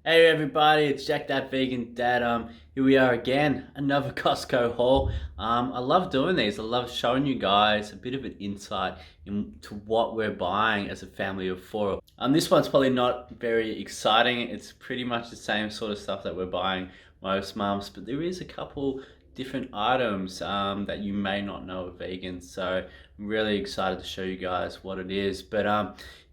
Hey everybody, it's Jack That Vegan Dad. Here we are again, another Costco haul. I love doing these. I love showing you guys a bit of an insight into what we're buying as a family of four. This one's probably not very exciting. It's pretty much the same sort of stuff that we're buying most months, but there is a couple different items that you may not know are vegan. So I'm really excited to show you guys what it is. But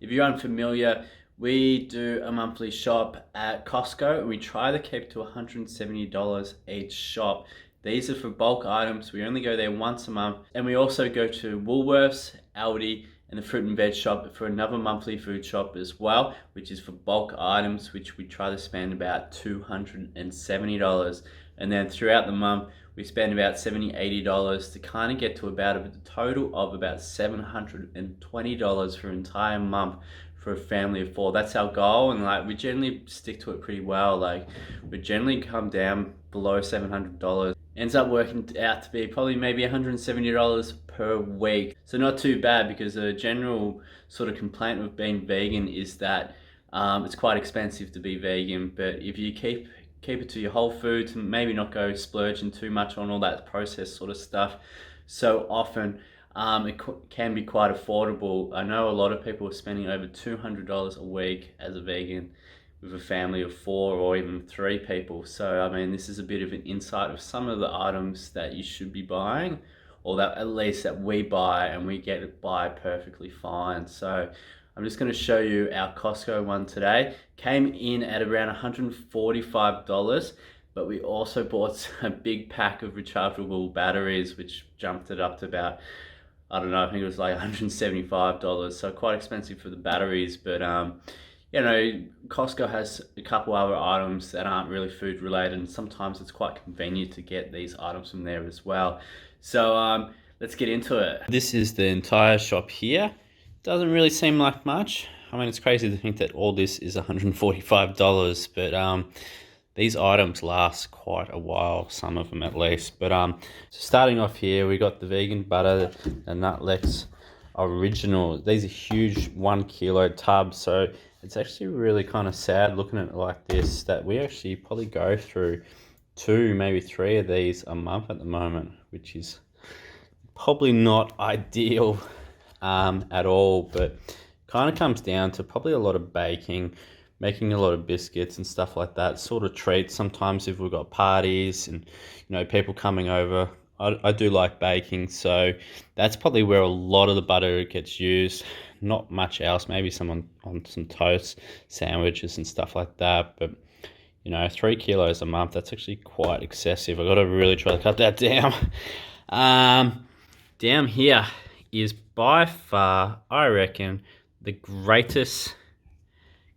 if you're unfamiliar, we do a monthly shop at Costco and we try to keep to $170 each shop. These are for bulk items. We only go there once a month. And we also go to Woolworths, Aldi, and the fruit and veg shop for another monthly food shop as well, which is for bulk items, which we try to spend about $270. And then throughout the month, we spend about $70, $80 to kind of get to about a total of about $720 for an entire month for a family of four. That's our goal, and like we generally stick to it pretty well. Like we generally come down below $700. Ends up working out to be probably maybe $170 per week. So not too bad, because the general sort of complaint with being vegan is that it's quite expensive to be vegan. But if you keep it to your whole foods and maybe not go splurging too much on all that processed sort of stuff so often, it can be quite affordable. I know a lot of people are spending over $200 a week as a vegan with a family of four or even three people. So I mean, this is a bit of an insight of some of the items that you should be buying, or that at least that we buy and we get it by perfectly fine. So I'm just going to show you our Costco one today. Came in at around $145, but we also bought a big pack of rechargeable batteries, which jumped it up to about, I don't know, I think it was like $175. So quite expensive for the batteries, but you know, Costco has a couple other items that aren't really food related, and sometimes it's quite convenient to get these items from there as well. So let's get into it. This is the entire shop here. Doesn't really seem like much. I mean, it's crazy to think that all this is $145, but these items last quite a while, some of them at least. But so starting off here, we got the vegan butter, the Nutlex Original. These are huge 1 kilo tubs, so it's actually really kind of sad looking at it like this, that we actually probably go through 2, maybe 3 of these a month at the moment, which is probably not ideal at all. But kind of comes down to probably a lot of baking, making a lot of biscuits and stuff like that, sort of treats. Sometimes if we've got parties and, you know, people coming over, I do like baking, so that's probably where a lot of the butter gets used. Not much else, maybe some on some toast, sandwiches and stuff like that. But you know, 3 kilos a month, that's actually quite excessive. I've got to really try to cut that down. Down here is by far, I reckon, the greatest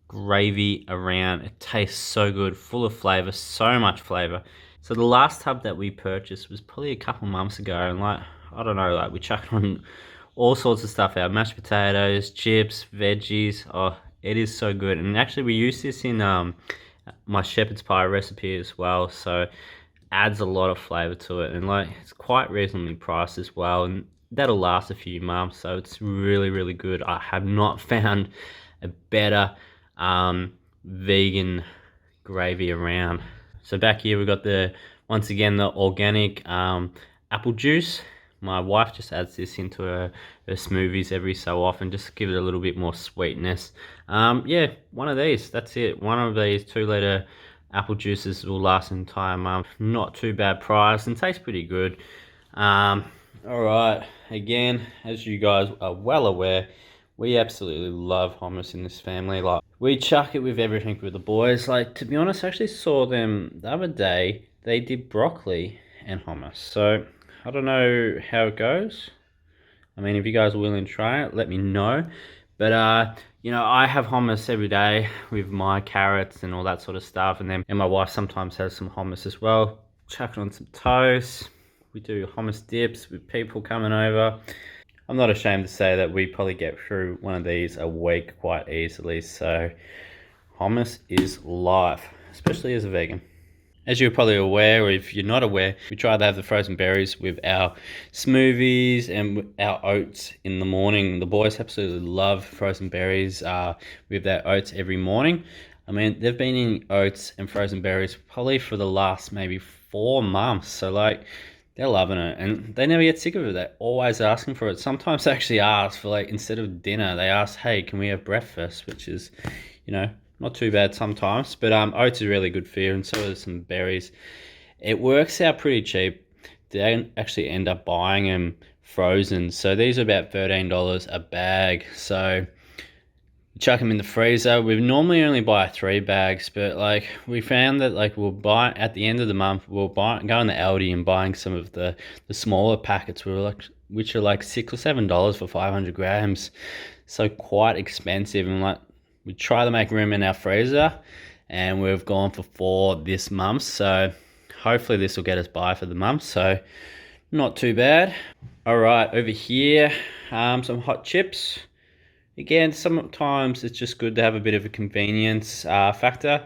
gravy around. It tastes so good, full of flavor, so much flavor. So the last tub that we purchased was probably a couple months ago, and like, I don't know, like we chucked on all sorts of stuff out, mashed potatoes, chips, veggies. Oh, it is so good. And actually we use this in my shepherd's pie recipe as well, so adds a lot of flavor to it, and like it's quite reasonably priced as well, and that'll last a few months, so it's really, really good. I have not found a better vegan gravy around. So back here we got once again the organic apple juice. My wife just adds this into her smoothies every so often, just to give it a little bit more sweetness. Yeah, one of these, that's it. One of these 2-liter apple juices will last an entire month. Not too bad price and tastes pretty good. All right, again, as you guys are well aware, we absolutely love hummus in this family. Like, we chuck it with everything with the boys. Like, to be honest, I actually saw them the other day. They did broccoli and hummus. So I don't know how it goes. I mean, if you guys are willing to try it, let me know. But you know, I have hummus every day with my carrots and all that sort of stuff, and my wife sometimes has some hummus as well. Chuck it on some toast. We do hummus dips with people coming over. I'm not ashamed to say that we probably get through one of these a week quite easily. So hummus is life, especially as a vegan. As you're probably aware, or if you're not aware, we try to have the frozen berries with our smoothies and our oats in the morning. The boys absolutely love frozen berries with their oats every morning. I mean, they've been eating oats and frozen berries probably for the last maybe 4 months. So like, they're loving it, and they never get sick of it. They're always asking for it. Sometimes they actually ask for, like, instead of dinner, they ask, "Hey, can we have breakfast?" Which is, you know, not too bad sometimes. But oats is really good for you, and so is some berries. It works out pretty cheap. They actually end up buying them frozen. So these are about $13 a bag. So chuck them in the freezer. We normally only buy 3 bags, but like we found that like we'll buy at the end of the month, we'll buy go in the Aldi and buying some of the smaller packets. Which are like $6 or $7 for 500 grams, so quite expensive. And like we try to make room in our freezer, and we've gone for 4 this month. So hopefully this will get us by for the month. So not too bad. All right, over here, some hot chips. Again, sometimes it's just good to have a bit of a convenience factor.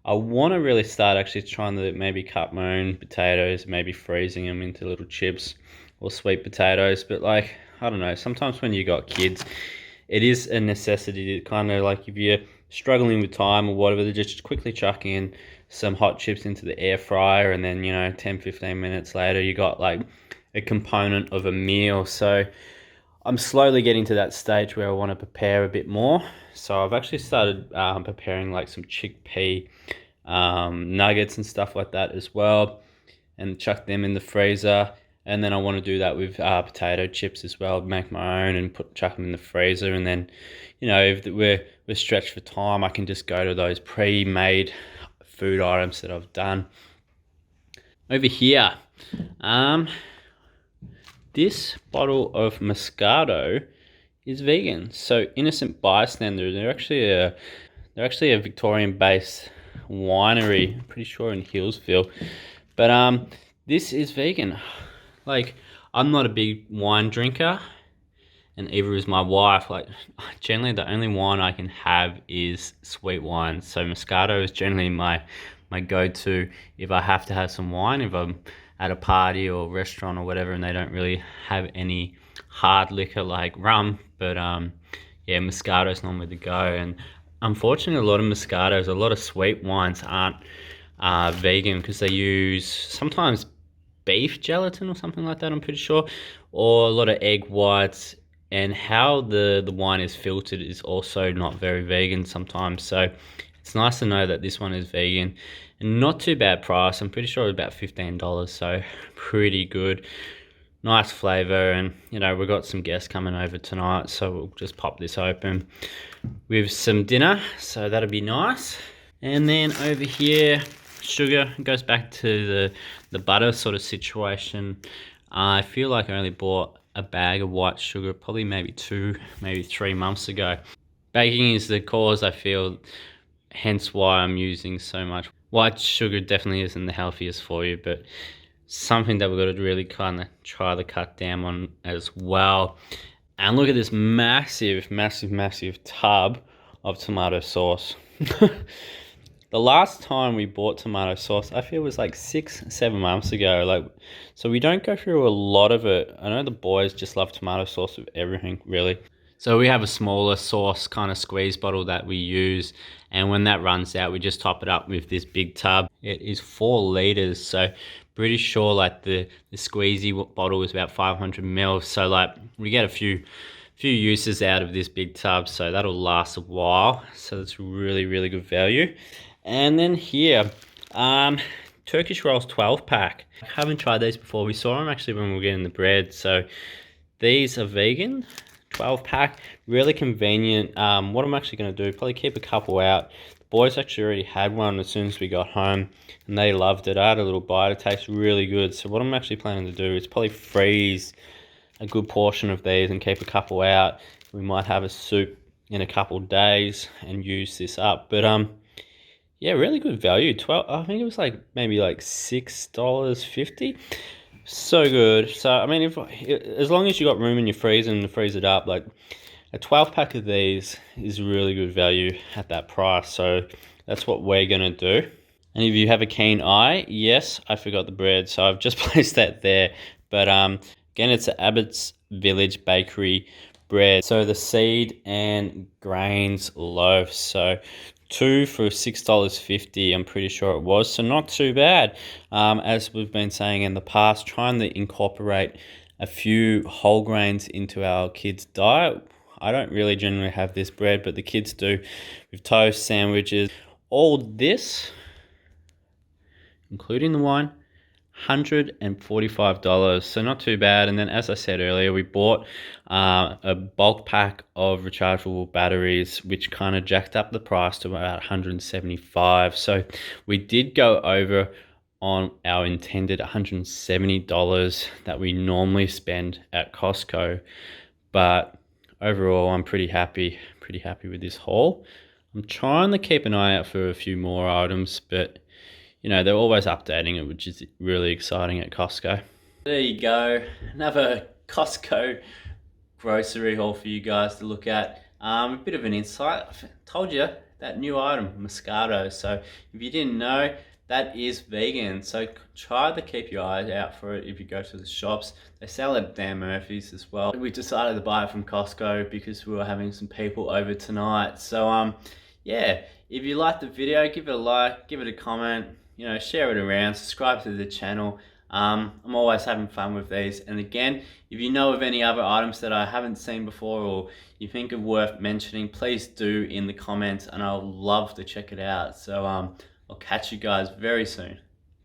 I want to really start actually trying to maybe cut my own potatoes, maybe freezing them into little chips or sweet potatoes. But like, I don't know, sometimes when you got kids, it is a necessity to kind of like, if you're struggling with time or whatever, to just quickly chuck in some hot chips into the air fryer, and then 10-15 minutes later you got like a component of a meal. So I'm slowly getting to that stage where I want to prepare a bit more. So I've actually started preparing like some chickpea nuggets and stuff like that as well, and chuck them in the freezer. And then I want to do that with potato chips as well, make my own and chuck them in the freezer. And then, if we're stretched for time, I can just go to those pre-made food items that I've done. Over here, this bottle of Moscato is vegan. So Innocent Bystander, they're actually a Victorian-based winery, I'm pretty sure in Hillsville. But this is vegan. Like, I'm not a big wine drinker, and either is my wife. Like, generally the only wine I can have is sweet wine. So Moscato is generally my go-to if I have to have some wine, if I'm at a party or restaurant or whatever, and they don't really have any hard liquor like rum. But yeah, Moscato is normally the go. And unfortunately, a lot of sweet wines aren't vegan, because they use sometimes beef gelatin or something like that, I'm pretty sure, or a lot of egg whites. And how the wine is filtered is also not very vegan sometimes. So it's nice to know that this one is vegan, and not too bad price. I'm pretty sure it's about $15, so pretty good. Nice flavor. And we've got some guests coming over tonight, so we'll just pop this open with some dinner, so that'll be nice. And then over here, sugar goes back to the butter sort of situation. I feel like I only bought a bag of white sugar probably maybe 3 months ago. Baking is the cause, I feel, hence why I'm using so much. White sugar definitely isn't the healthiest for you, but something that we've got to really kind of try to cut down on as well. And look at this massive, massive, massive tub of tomato sauce. The last time we bought tomato sauce, I feel, was like 6-7 months ago. So we don't go through a lot of it. I know the boys just love tomato sauce with everything, really. So we have a smaller sauce kind of squeeze bottle that we use, and when that runs out, we just top it up with this big tub. It is 4 liters, so pretty sure like the squeezy bottle is about 500 mils. So like we get a few uses out of this big tub, so that'll last a while. So that's really, really good value. And then here, Turkish rolls 12-pack. I haven't tried these before. We saw them actually when we were getting the bread. So these are vegan, 12-pack, really convenient. What I'm actually going to do, probably keep a couple out. The boys actually already had one as soon as we got home, and they loved it. I had a little bite. It tastes really good. So what I'm actually planning to do is probably freeze a good portion of these and keep a couple out. We might have a soup in a couple of days and use this up. But yeah, really good value. I think it was like maybe like $6.50. So good. So I mean, as long as you got room in your freezer and freeze it up, like a 12-pack of these is really good value at that price. So that's what we're gonna do. And if you have a keen eye, yes, I forgot the bread, so I've just placed that there. But again, it's the Abbott's Village Bakery bread. So the seed and grains loaf. So two for $6.50, I'm pretty sure it was, so not too bad. As we've been saying in the past, trying to incorporate a few whole grains into our kids' diet. I don't really generally have this bread, but the kids do, with toast, sandwiches, all this, including the wine, $145, so not too bad. And then, as I said earlier, we bought a bulk pack of rechargeable batteries, which kind of jacked up the price to about $175. So we did go over on our intended $170 that we normally spend at Costco, but overall I'm pretty happy with this haul. I'm trying to keep an eye out for a few more items, but you know, they're always updating it, which is really exciting at Costco. There you go, another Costco grocery haul for you guys to look at. A bit of an insight. I told you that new item, Moscato. So if you didn't know, that is vegan. So try to keep your eyes out for it if you go to the shops. They sell it at Dan Murphy's as well. We decided to buy it from Costco because we were having some people over tonight. So yeah, if you liked the video, give it a like, give it a comment, you know, share it around, subscribe to the channel. I'm always having fun with these. And again, if you know of any other items that I haven't seen before or you think are worth mentioning, please do in the comments and I'll love to check it out. So I'll catch you guys very soon.